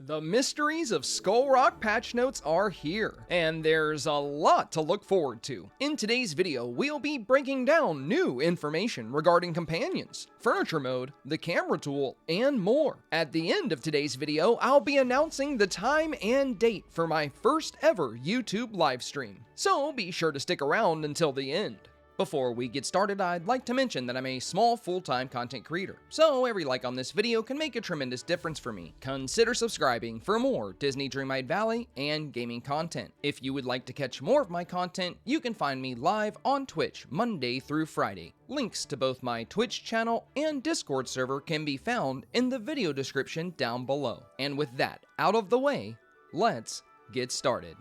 The mysteries of Skull Rock patch notes are here, and there's a lot to look forward to. In today's video, we'll be breaking down new information regarding companions, furniture mode, the camera tool, and more. At the end of today's video, I'll be announcing the time and date for my first ever YouTube livestream, so be sure to stick around until the end. Before we get started, I'd like to mention that I'm a small full-time content creator, so every like on this video can make a tremendous difference for me. Consider subscribing for more Disney Dreamlight Valley and gaming content. If you would like to catch more of my content, you can find me live on Twitch Monday through Friday. Links to both my Twitch channel and Discord server can be found in the video description down below. And with that out of the way, let's get started.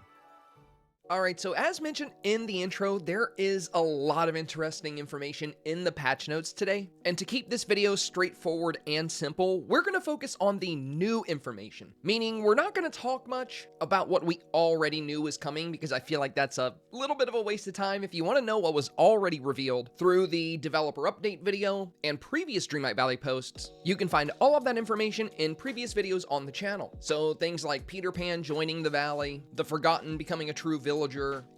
Alright, so as mentioned in the intro, there is a lot of interesting information in the patch notes today. And to keep this video straightforward and simple, we're going to focus on the new information. Meaning, we're not going to talk much about what we already knew was coming, because I feel like that's a little bit of a waste of time. If you want to know what was already revealed through the developer update video and previous Dreamlight Valley posts, you can find all of that information in previous videos on the channel. So things like Peter Pan joining the valley, the Forgotten becoming a true villager,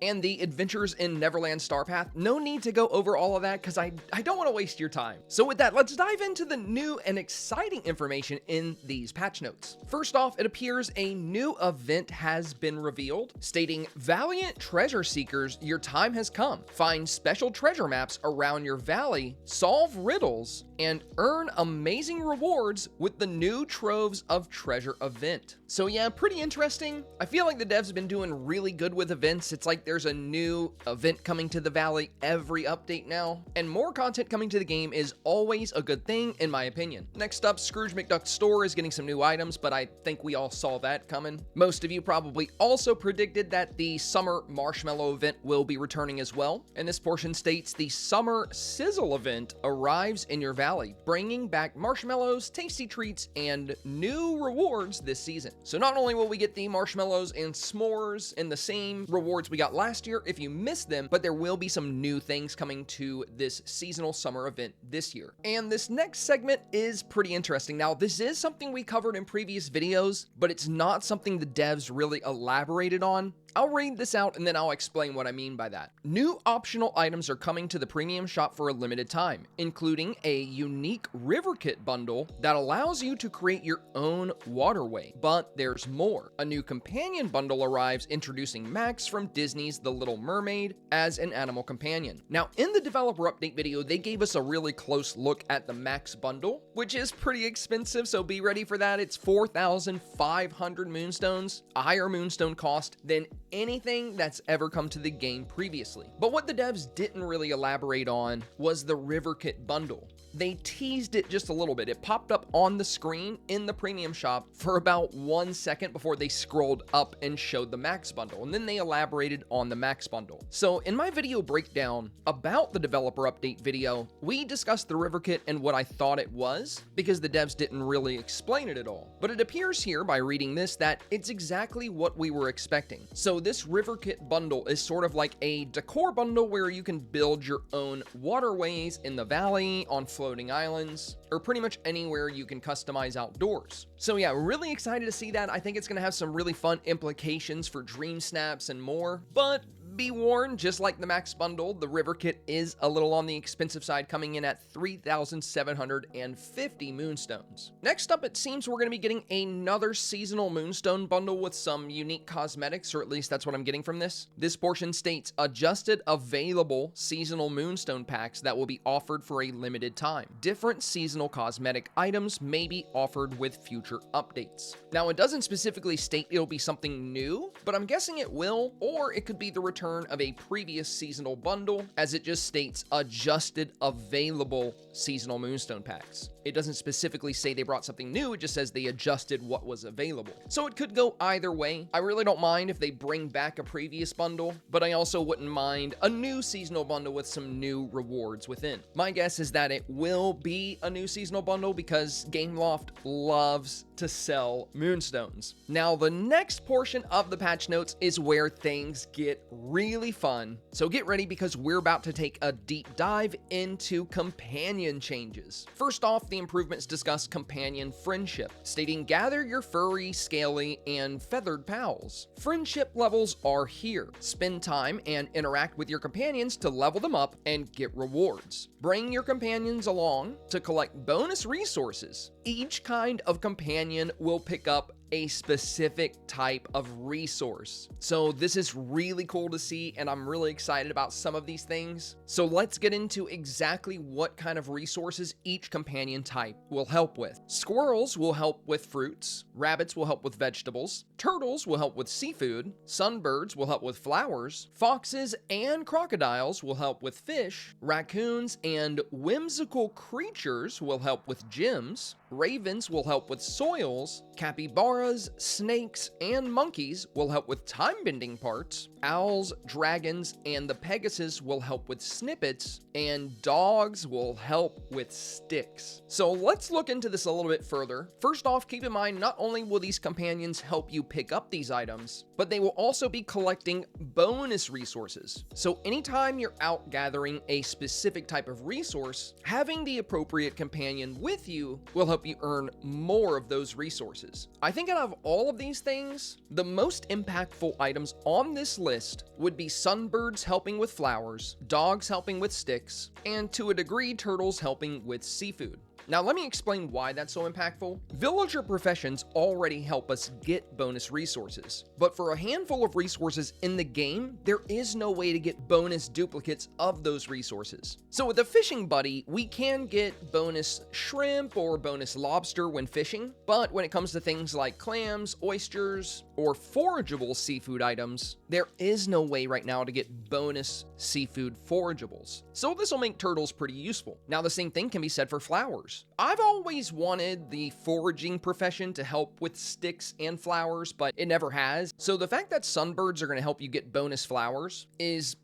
and the adventures in Neverland STARPATH. No need to go over all of that because I don't want to waste your time. So with that, let's dive into the new and exciting information in these patch notes. First off, it appears a new event has been revealed, stating, "Valiant treasure seekers, your time has come. Find special treasure maps around your valley, solve riddles, and earn amazing rewards with the new Troves of Treasure event." So yeah, pretty interesting. I feel like the devs have been doing really good with events. It's like there's a new event coming to the valley every update now, and more content coming to the game is always a good thing in my opinion. Next up, Scrooge McDuck's store is getting some new items, but I think we all saw that coming. Most of you probably also predicted that the summer marshmallow event will be returning as well, and this portion states the summer sizzle event arrives in your valley, bringing back marshmallows, tasty treats, and new rewards this season. So not only will we get the marshmallows and s'mores in the same rewards we got last year if you missed them, but there will be some new things coming to this seasonal summer event this year. And this next segment is pretty interesting. Now, this is something we covered in previous videos, but it's not something the devs really elaborated on. I'll read this out and then I'll explain what I mean by that. New optional items are coming to the premium shop for a limited time, including a unique river kit bundle that allows you to create your own waterway. But there's more. A new companion bundle arrives introducing Max from Disney's The Little Mermaid as an animal companion. Now, in the developer update video, they gave us a really close look at the Max bundle, which is pretty expensive, so be ready for that. It's 4,500 moonstones, a higher moonstone cost than anything that's ever come to the game previously. But what the devs didn't really elaborate on was the river kit bundle. They teased it just a little bit. It popped up on the screen in the premium shop for about 1 second before they scrolled up and showed the Max bundle, and then they elaborated on the Max bundle. So in my video breakdown about the developer update video, we discussed the river kit and what I thought it was, because the devs didn't really explain it at all. But it appears here by reading this that it's exactly what we were expecting. So this river kit bundle is sort of like a decor bundle where you can build your own waterways in the valley, on floating islands, or pretty much anywhere you can customize outdoors. So yeah, really excited to see that. I think it's going to have some really fun implications for Dreamsnaps and more, but be warned, just like the Max bundle, the river kit is a little on the expensive side, coming in at 3,750 moonstones. Next up, it seems we're going to be getting another seasonal moonstone bundle with some unique cosmetics, or at least that's what I'm getting from this. This portion states adjusted available seasonal moonstone packs that will be offered for a limited time. Different seasonal cosmetic items may be offered with future updates. Now, it doesn't specifically state it'll be something new, but I'm guessing it will, or it could be the return of a previous seasonal bundle, as it just states adjusted available seasonal moonstone packs. It doesn't specifically say they brought something new, it just says they adjusted what was available. So it could go either way. I really don't mind if they bring back a previous bundle, but I also wouldn't mind a new seasonal bundle with some new rewards within. My guess is that it will be a new seasonal bundle because Gameloft loves to sell moonstones. Now, the next portion of the patch notes is where things get really fun. So get ready because we're about to take a deep dive into companion changes. First off, the improvements discuss companion friendship, stating gather your furry, scaly, and feathered pals. Friendship levels are here. Spend time and interact with your companions to level them up and get rewards. Bring your companions along to collect bonus resources. Each kind of companion will pick up a specific type of resource. So this is really cool to see, and I'm really excited about some of these things. So let's get into exactly what kind of resources each companion type will help with. Squirrels will help with fruits, rabbits will help with vegetables, turtles will help with seafood, sunbirds will help with flowers, foxes and crocodiles will help with fish, raccoons and whimsical creatures will help with gems, ravens will help with soils, capybaras, snakes, and monkeys will help with time-bending parts, owls, dragons, and the Pegasus will help with snippets, and dogs will help with sticks. So let's look into this a little bit further. First off, keep in mind not only will these companions help you pick up these items, but they will also be collecting bonus resources. So anytime you're out gathering a specific type of resource, having the appropriate companion with you will help you earn more of those resources. I think out of all of these things, the most impactful items on this list would be sunbirds helping with flowers, dogs helping with sticks, and to a degree, turtles helping with seafood. Now let me explain why that's so impactful. Villager professions already help us get bonus resources, but for a handful of resources in the game, there is no way to get bonus duplicates of those resources. So with a fishing buddy, we can get bonus shrimp or bonus lobster when fishing, but when it comes to things like clams, oysters, or forageable seafood items, there is no way right now to get bonus seafood forageables. So this will make turtles pretty useful. Now the same thing can be said for flowers. I've always wanted the foraging profession to help with sticks and flowers, but it never has. So the fact that sunbirds are going to help you get bonus flowers is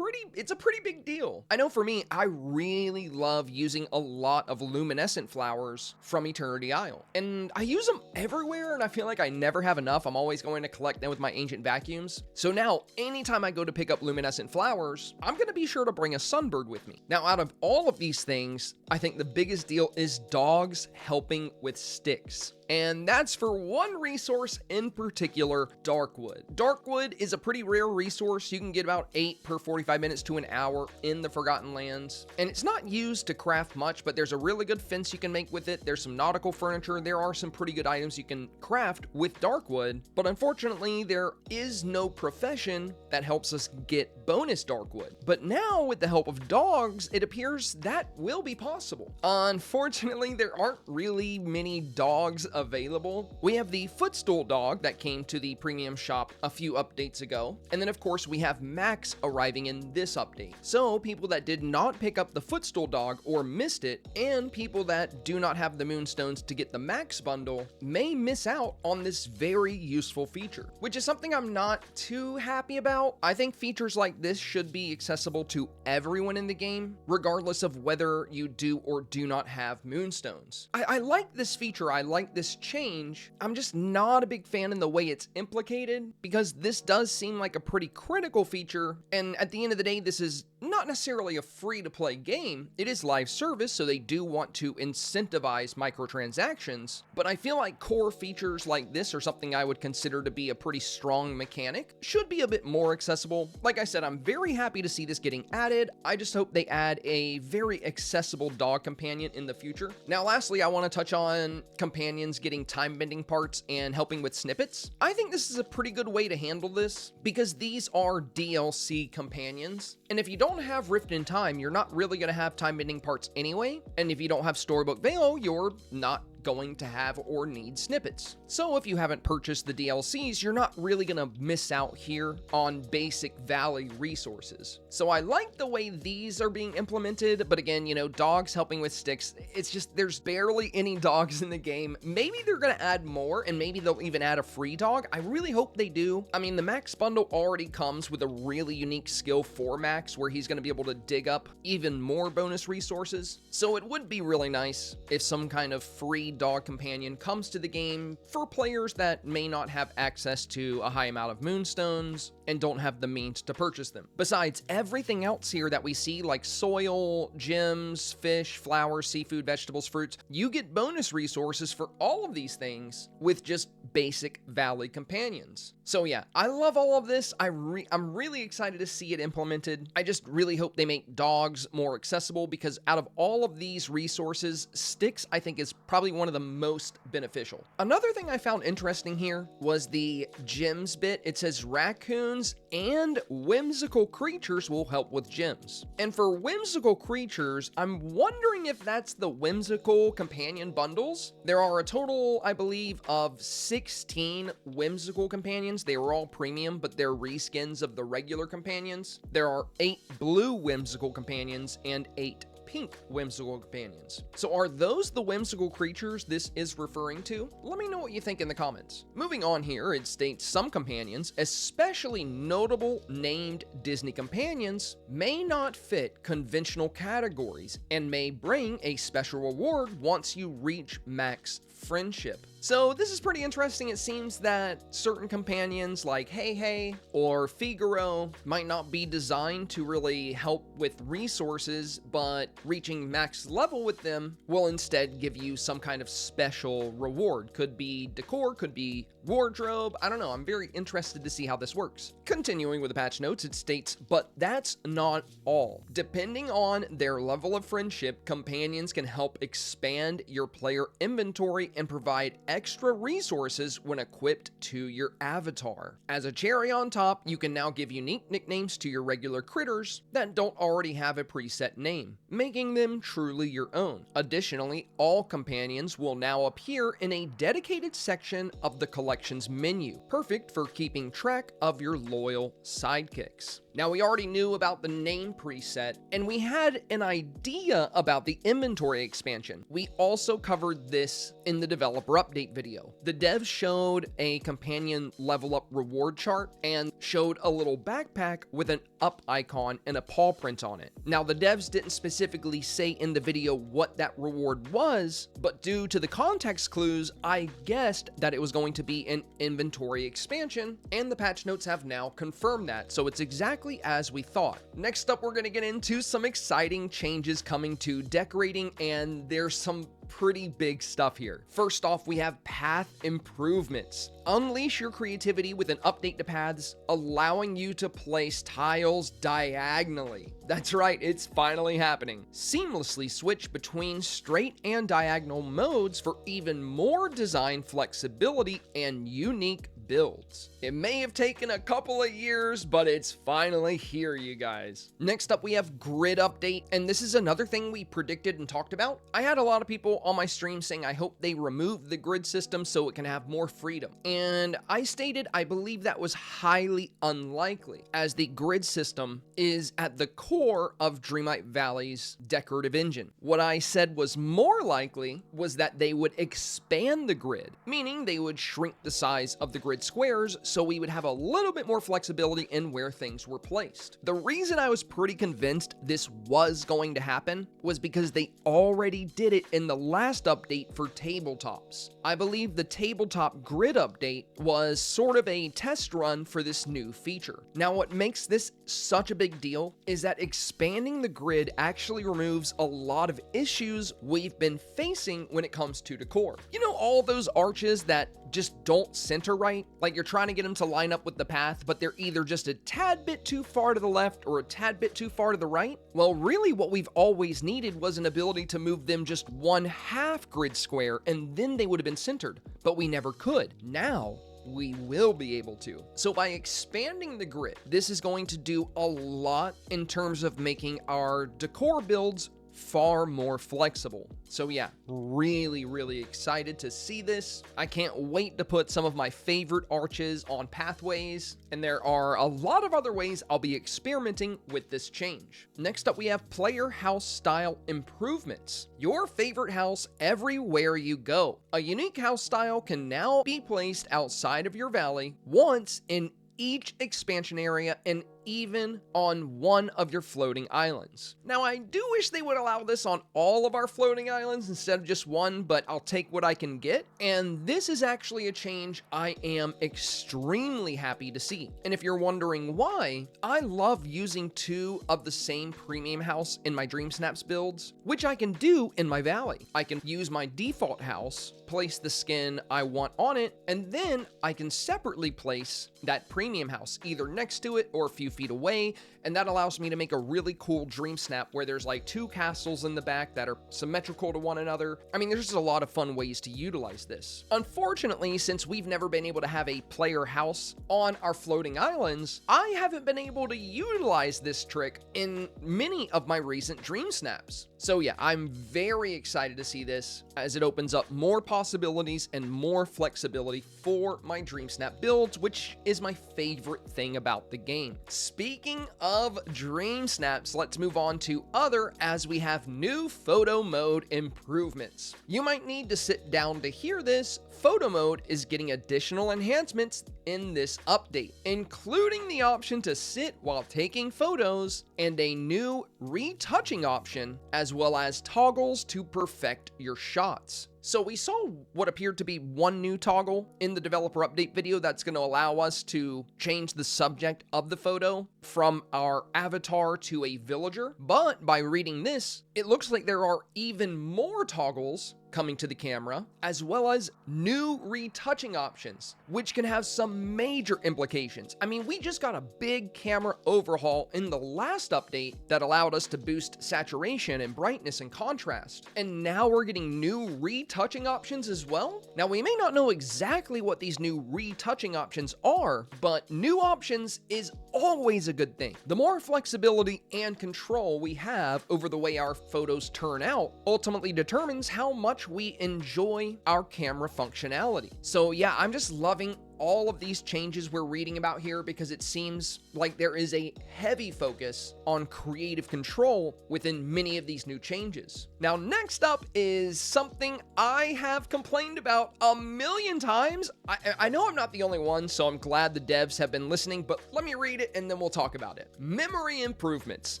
it's a pretty big deal. I know for me, I really love using a lot of luminescent flowers from Eternity Isle, and I use them everywhere, and I feel like I never have enough. I'm always going to collect them with my ancient vacuums. So now, anytime I go to pick up luminescent flowers, I'm going to be sure to bring a sunbird with me. Now, out of all of these things, I think the biggest deal is dogs helping with sticks. And that's for one resource in particular, Darkwood. Darkwood is a pretty rare resource. You can get about 8 per 45 minutes to an hour in the Forgotten Lands. And it's not used to craft much, but there's a really good fence you can make with it. There's some nautical furniture. There are some pretty good items you can craft with Darkwood. But unfortunately, there is no profession that helps us get bonus Darkwood. But now, with the help of dogs, it appears that will be possible. Unfortunately, there aren't really many dogs available. We have the footstool dog that came to the premium shop a few updates ago, and then of course we have Max arriving in this update. So people that did not pick up the footstool dog or missed it, and people that do not have the moonstones to get the Max bundle may miss out on this very useful feature, which is something I'm not too happy about. I think features like this should be accessible to everyone in the game, regardless of whether you do or do not have moonstones. I like this feature, I like this change. I'm just not a big fan in the way it's implicated, because this does seem like a pretty critical feature, and at the end of the day, this is not necessarily a free-to-play game. It is live service, so they do want to incentivize microtransactions, but I feel like core features like this are something I would consider to be a pretty strong mechanic, should be a bit more accessible. Like I said, I'm very happy to see this getting added. I just hope they add a very accessible dog companion in the future. Now, lastly, I want to touch on companions getting time-bending parts and helping with snippets. I think this is a pretty good way to handle this, because these are DLC companions, and if you don't have Rift in Time, you're not really going to have time-bending parts anyway, and if you don't have Storybook Veil, you're not going to have or need snippets. So if you haven't purchased the DLCs, you're not really gonna miss out here on basic Valley resources. So I like the way these are being implemented, but again, you know, dogs helping with sticks, it's just, there's barely any dogs in the game. Maybe they're gonna add more, and maybe they'll even add a free dog. I really hope they do. I mean, the Max bundle already comes with a really unique skill for Max, where he's gonna be able to dig up even more bonus resources. So it would be really nice if some kind of free lead dog companion comes to the game for players that may not have access to a high amount of moonstones and don't have the means to purchase them. Besides everything else here that we see, like soil, gems, fish, flowers, seafood, vegetables, fruits, you get bonus resources for all of these things with just basic Valley companions. So yeah, I love all of this. I'm really excited to see it implemented. I just really hope they make dogs more accessible, because out of all of these resources, sticks I think is probably one of the most beneficial. Another thing I found interesting here was the gems bit. It says raccoons and whimsical creatures will help with gems. And for whimsical creatures, I'm wondering if that's the whimsical companion bundles. There are a total, I believe, of 16 whimsical companions. They were all premium, but they're reskins of the regular companions. There are 8 blue whimsical companions and 8 pink whimsical companions. So are those the whimsical creatures this is referring to? Let me know what you think in the comments. Moving on here, it states some companions, especially notable named Disney companions, may not fit conventional categories and may bring a special reward once you reach max friendship. So this is pretty interesting. It seems that certain companions like Hey Hey or Figaro might not be designed to really help with resources, but reaching max level with them will instead give you some kind of special reward. Could be decor, could be wardrobe, I don't know. I'm very interested to see how this works. Continuing with the patch notes, it states, but that's not all. Depending on their level of friendship, companions can help expand your player inventory and provide extra resources when equipped to your avatar. As a cherry on top, you can now give unique nicknames to your regular critters that don't already have a preset name, making them truly your own. Additionally, all companions will now appear in a dedicated section of the collection's menu, perfect for keeping track of your loyal sidekicks. Now, we already knew about the name preset, and we had an idea about the inventory expansion. We also covered this in the developer update video. The devs showed a companion level up reward chart and showed a little backpack with an up icon and a paw print on it. Now, the devs didn't specifically say in the video what that reward was, but due to the context clues, I guessed that it was going to be an inventory expansion, and the patch notes have now confirmed that, so it's exactly as we thought. Next up, we're going to get into some exciting changes coming to decorating, and there's some pretty big stuff here. First off, we have path improvements. Unleash your creativity with an update to paths, allowing you to place tiles diagonally. That's right, it's finally happening. Seamlessly switch between straight and diagonal modes for even more design flexibility and unique builds. It may have taken a couple of years, but it's finally here, you guys. Next up, we have grid update, and this is another thing we predicted and talked about. I had a lot of people on my stream saying I hope they remove the grid system so it can have more freedom. And I stated I believe that was highly unlikely, as the grid system is at the core of Dreamlight Valley's decorative engine. What I said was more likely was that they would expand the grid, meaning they would shrink the size of the grid squares so we would have a little bit more flexibility in where things were placed. The reason I was pretty convinced this was going to happen was because they already did it in the last update for tabletops. I believe the tabletop grid update was sort of a test run for this new feature. Now, what makes this such a big deal is that expanding the grid actually removes a lot of issues we've been facing when it comes to decor. You know, all those arches that just don't center right? Like you're trying to get them to line up with the path, but they're either just a tad bit too far to the left or a tad bit too far to the right? Well, really what we've always needed was an ability to move them just 1/2 grid square, and then they would have been centered, but we never could. Now, we will be able to. So by expanding the grid, this is going to do a lot in terms of making our decor builds far more flexible. So yeah, really excited to see this. I can't wait to put some of my favorite arches on pathways, and there are a lot of other ways I'll be experimenting with this change. Next up, we have player house style improvements. Your favorite house everywhere you go. A unique house style can now be placed outside of your valley once in each expansion area and even on one of your floating islands. Now, I do wish they would allow this on all of our floating islands instead of just one, but I'll take what I can get. And this is actually a change I am extremely happy to see. And if you're wondering why, I love using two of the same premium house in my Dreamsnaps builds, which I can do in my valley. I can use my default house, place the skin I want on it, and then I can separately place that premium house either next to it or a few feet away, and that allows me to make a really cool dream snap where there's like two castles in the back that are symmetrical to one another. I mean, there's just a lot of fun ways to utilize this. Unfortunately, since we've never been able to have a player house on our floating islands, I haven't been able to utilize this trick in many of my recent dream snaps. So yeah, I'm very excited to see this as it opens up more possibilities and more flexibility for my dream snap builds, which is my favorite thing about the game. Speaking of dream snaps, let's move on to other as we have new photo mode improvements. You might need to sit down to hear this. Photo mode is getting additional enhancements in this update, including the option to sit while taking photos and a new retouching option, as well as toggles to perfect your shots. So we saw what appeared to be one new toggle in the developer update video that's going to allow us to change the subject of the photo from our avatar to a villager. But by reading this, it looks like there are even more toggles coming to the camera, as well as new retouching options, which can have some major implications. I mean, we just got a big camera overhaul in the last update that allowed us to boost saturation and brightness and contrast. And now we're getting new retouching options as well. Now, we may not know exactly what these new retouching options are, but new options is always a good thing. The more flexibility and control we have over the way our photos turn out ultimately determines how much we enjoy our camera functionality. So yeah, I'm just loving all of these changes we're reading about here because it seems like there is a heavy focus on creative control within many of these new changes. Now, next up is something I have complained about a million times. I know I'm not the only one, so I'm glad the devs have been listening, but let me read it and then we'll talk about it. Memory improvements.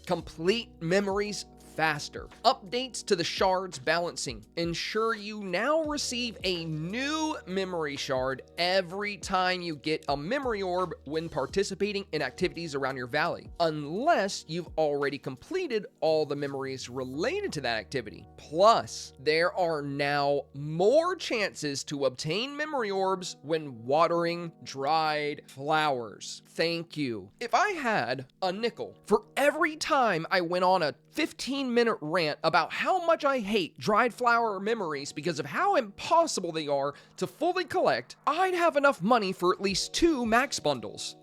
Complete memories faster. Updates to the shards balancing. Ensure you now receive a new memory shard every time you get a memory orb when participating in activities around your valley, unless you've already completed all the memories related to that activity. Plus, there are now more chances to obtain memory orbs when watering dried flowers. Thank you. If I had a nickel for every time I went on a 15-minute rant about how much I hate dried flower memories because of how impossible they are to fully collect, I'd have enough money for at least 2 max bundles.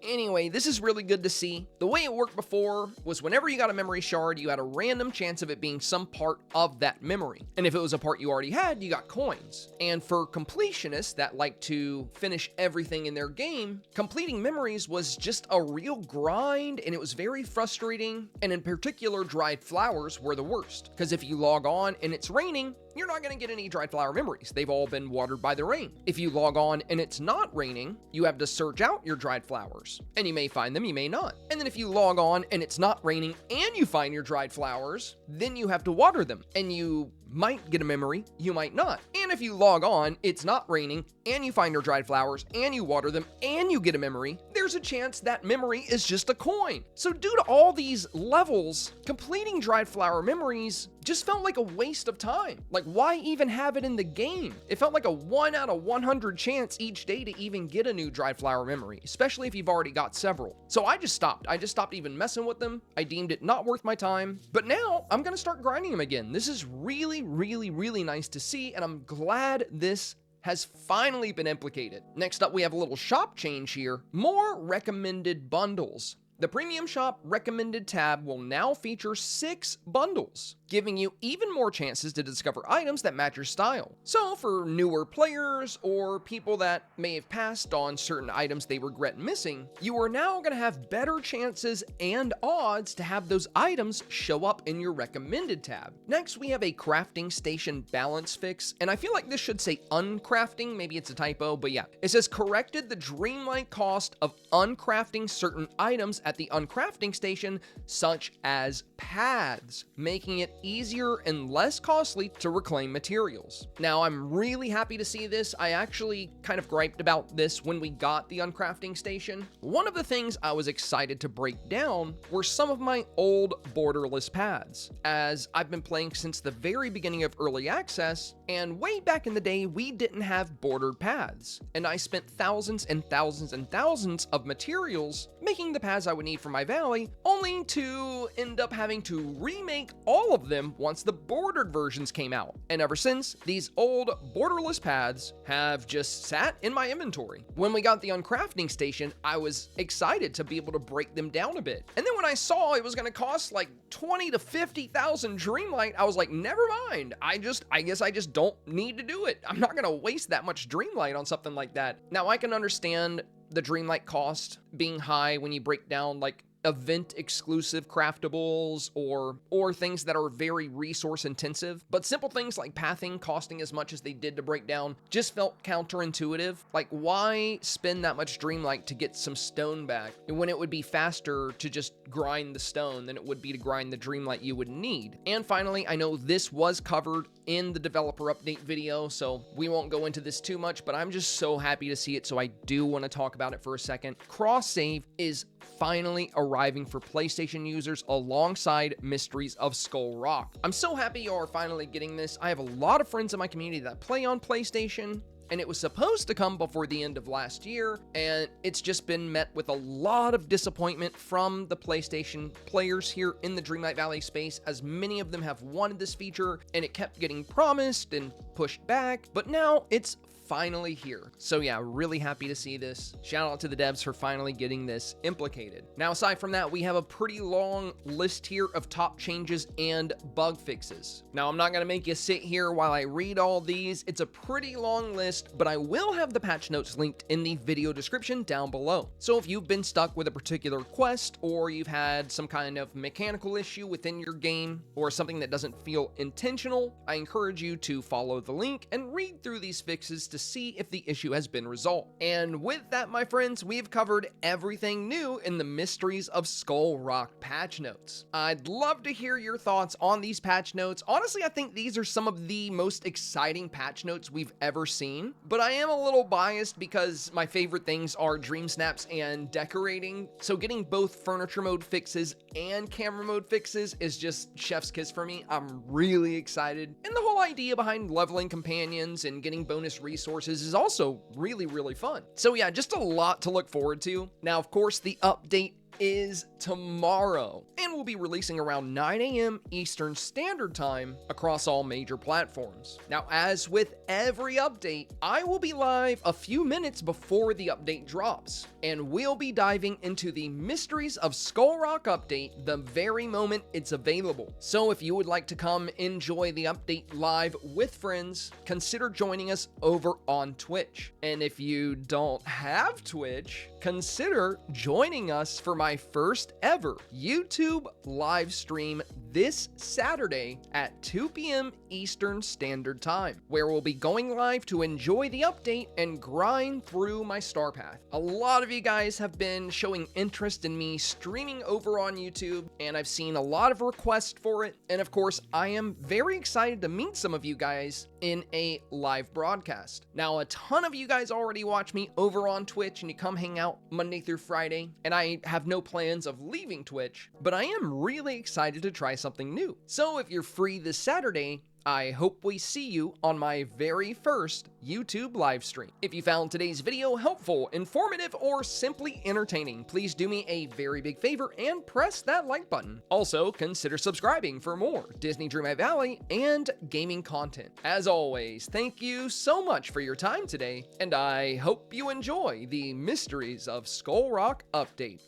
Anyway, this is really good to see. The way it worked before was whenever you got a memory shard, you had a random chance of it being some part of that memory. And if it was a part you already had, you got coins. And for completionists that like to finish everything in their game, completing memories was just a real grind and it was very frustrating. And in particular, dried flowers were the worst. Because if you log on and it's raining, you're not going to get any dried flower memories. They've all been watered by the rain. If you log on and it's not raining, you have to search out your dried flowers. And you may find them, you may not. And then if you log on and it's not raining and you find your dried flowers, then you have to water them. And you might get a memory, you might not. And if you log on, it's not raining, and you find your dried flowers, and you water them, and you get a memory, there's a chance that memory is just a coin. So due to all these levels, completing dried flower memories just felt like a waste of time. Like, why even have it in the game? It felt like a 1 out of 100 chance each day to even get a new dried flower memory, especially if you've already got several. So I just stopped. I just stopped even messing with them. I deemed it not worth my time. But now I'm gonna start grinding them again. This is really nice to see, and I'm glad this has finally been implicated. Next up, we have a little shop change here. More recommended bundles. The premium shop recommended tab will now feature 6 bundles. giving you even more chances to discover items that match your style. So for newer players or people that may have passed on certain items they regret missing, you are now going to have better chances and odds to have those items show up in your recommended tab. Next, we have a crafting station balance fix, and I feel like this should say uncrafting, maybe it's a typo, but yeah. It says corrected the Dreamlight cost of uncrafting certain items at the uncrafting station, such as paths, making it easier and less costly to reclaim materials. Now, I'm really happy to see this. I actually kind of griped about this when we got the uncrafting station. One of the things I was excited to break down were some of my old borderless paths, as I've been playing since the very beginning of early access, and way back in the day, we didn't have bordered paths, and I spent thousands and thousands and thousands of materials making the paths I would need for my valley, only to end up having to remake all of them once the bordered versions came out. And ever since, these old borderless paths have just sat in my inventory. When we got the uncrafting station, I was excited to be able to break them down a bit. And then when I saw it was going to cost like 20 to 50,000 Dreamlight, I was like, never mind. I guess I just don't need to do it. I'm not going to waste that much Dreamlight on something like that. Now, I can understand the Dreamlight cost being high when you break down like event exclusive craftables or things that are very resource intensive, but simple things like pathing costing as much as they did to break down just felt counterintuitive. Like, why spend that much Dreamlight to get some stone back when it would be faster to just grind the stone than it would be to grind the Dreamlight you would need? And finally, I know this was covered in the developer update video, so we won't go into this too much, but I'm just so happy to see it, so I do want to talk about it for a second. Cross save is finally arriving for PlayStation users alongside Mysteries of Skull Rock. I'm so happy you are finally getting this. I have a lot of friends in my community that play on PlayStation, and it was supposed to come before the end of last year, and it's just been met with a lot of disappointment from the PlayStation players here in the Dreamlight Valley space, as many of them have wanted this feature, and it kept getting promised and pushed back, but now it's finally here. So yeah, really happy to see this. Shout out to the devs for finally getting this implicated. Now, aside from that, we have a pretty long list here of top changes and bug fixes. Now, I'm not gonna make you sit here while I read all these. It's a pretty long list, but I will have the patch notes linked in the video description down below. So if you've been stuck with a particular quest, or you've had some kind of mechanical issue within your game, or something that doesn't feel intentional, I encourage you to follow the link and read through these fixes to see if the issue has been resolved. And with that, my friends, we've covered everything new in the Mysteries of Skull Rock patch notes. I'd love to hear your thoughts on these patch notes. Honestly, I think these are some of the most exciting patch notes we've ever seen, but I am a little biased because my favorite things are Dreamsnaps and decorating, so getting both furniture mode fixes and camera mode fixes is just chef's kiss for me. I'm really excited, and the whole idea behind leveling companions and getting bonus resources is also really fun. So yeah, just a lot to look forward to. Now, of course, the update is tomorrow, and we'll be releasing around 9 a.m. Eastern Standard Time across all major platforms. Now, as with every update, I will be live a few minutes before the update drops, and we'll be diving into the Mysteries of Skull Rock update the very moment it's available. So if you would like to come enjoy the update live with friends, consider joining us over on Twitch. And if you don't have Twitch, consider joining us for my first ever YouTube live stream this Saturday at 2 p.m. Eastern Standard Time, where we'll be going live to enjoy the update and grind through my STARPATH. A lot of you guys have been showing interest in me streaming over on YouTube, and I've seen a lot of requests for it, and of course, I am very excited to meet some of you guys in a live broadcast. Now, a ton of you guys already watch me over on Twitch, and you come hang out Monday through Friday, and I have no plans of leaving Twitch, but I am really excited to try something new. So if you're free this Saturday, I hope we see you on my very first YouTube live stream. If you found today's video helpful, informative, or simply entertaining, please do me a very big favor and press that like button. Also, consider subscribing for more Disney Dreamlight Valley and gaming content. As always, thank you so much for your time today, and I hope you enjoy the Mysteries of Skull Rock update.